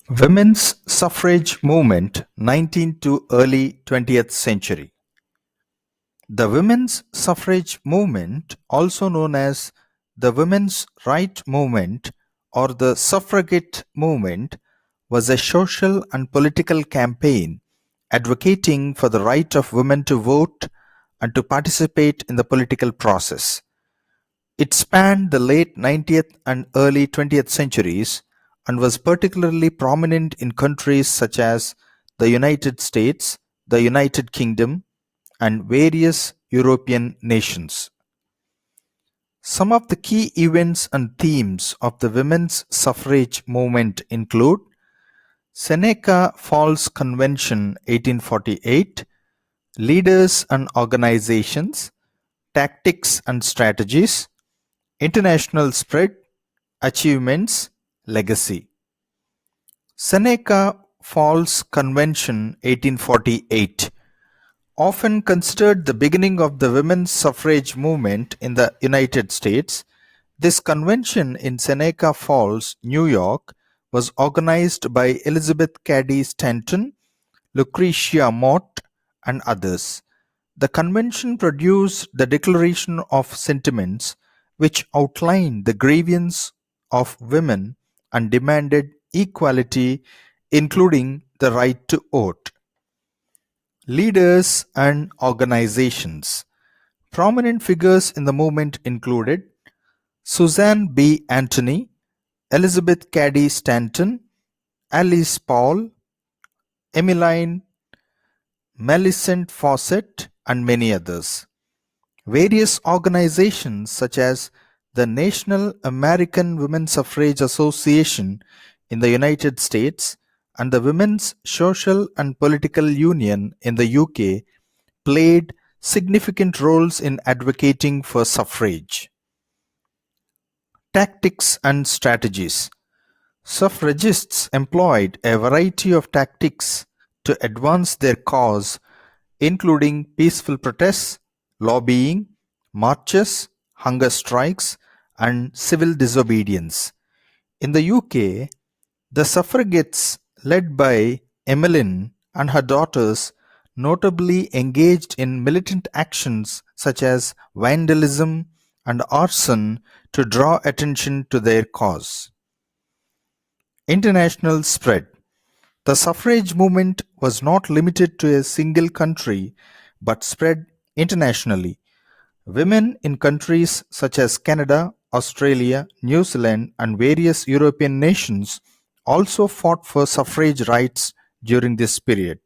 Women's suffrage movement 19th to early 20th century. The women's suffrage movement, also known as the women's right movement or the suffragette movement, was a social and political campaign advocating for the right of women to vote and to participate in the political process. It spanned the late 19th and early 20th centuries and was particularly prominent in countries such as the United States, the United Kingdom, and various European nations. Some of the key events and themes of the women's suffrage movement include Seneca Falls Convention 1848, Leaders and Organizations, Tactics and Strategies, International Spread, Achievements, Legacy. Seneca Falls Convention 1848, often considered the beginning of the women's suffrage movement in the United States, this convention in Seneca Falls, New York, was organized by Elizabeth Cady Stanton, Lucretia Mott, and others. The convention produced the Declaration of Sentiments, which outlined the grievance of women and demanded equality, including the right to vote. Leaders and organizations. Prominent figures in the movement included Susan B. Anthony, Elizabeth Cady Stanton, Alice Paul, Emmeline Millicent Fawcett, and many others. Various organizations such as the National American Women Suffrage Association in the United States and the Women's Social and Political Union in the UK played significant roles in advocating for suffrage. Tactics and strategies. Suffragists employed a variety of tactics to advance their cause, including peaceful protests, lobbying, marches, hunger strikes, and civil disobedience. In the UK, the suffragettes, led by Emmeline and her daughters, notably engaged in militant actions such as vandalism and arson to draw attention to their cause. International spread. The suffrage movement was not limited to a single country but spread internationally. Women in countries such as Canada, Australia, New Zealand, and various European nations also fought for suffrage rights during this period.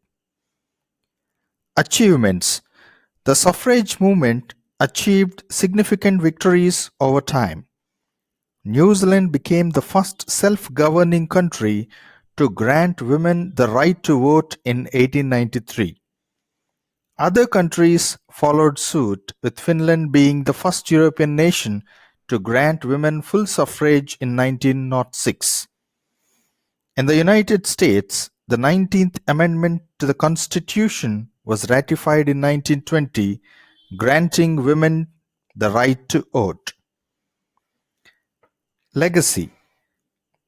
Achievements. The suffrage movement achieved significant victories over time. New Zealand became the first self-governing country to grant women the right to vote in 1893. Other countries followed suit, with Finland being the first European nation to grant women full suffrage in 1906. In the United States, the 19th Amendment to the Constitution was ratified in 1920, granting women the right to vote. Legacy.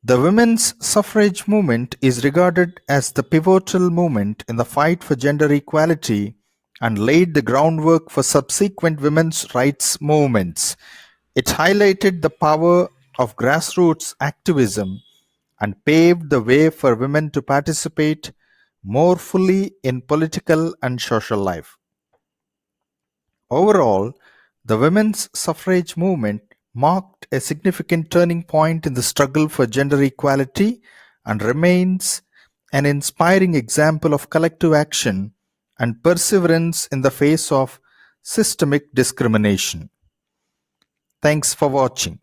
The women's suffrage movement is regarded as the pivotal movement in the fight for gender equality and laid the groundwork for subsequent women's rights movements. It highlighted the power of grassroots activism and paved the way for women to participate more fully in political and social life. Overall, the women's suffrage movement marked a significant turning point in the struggle for gender equality and remains an inspiring example of collective action and perseverance in the face of systemic discrimination. Thanks for watching.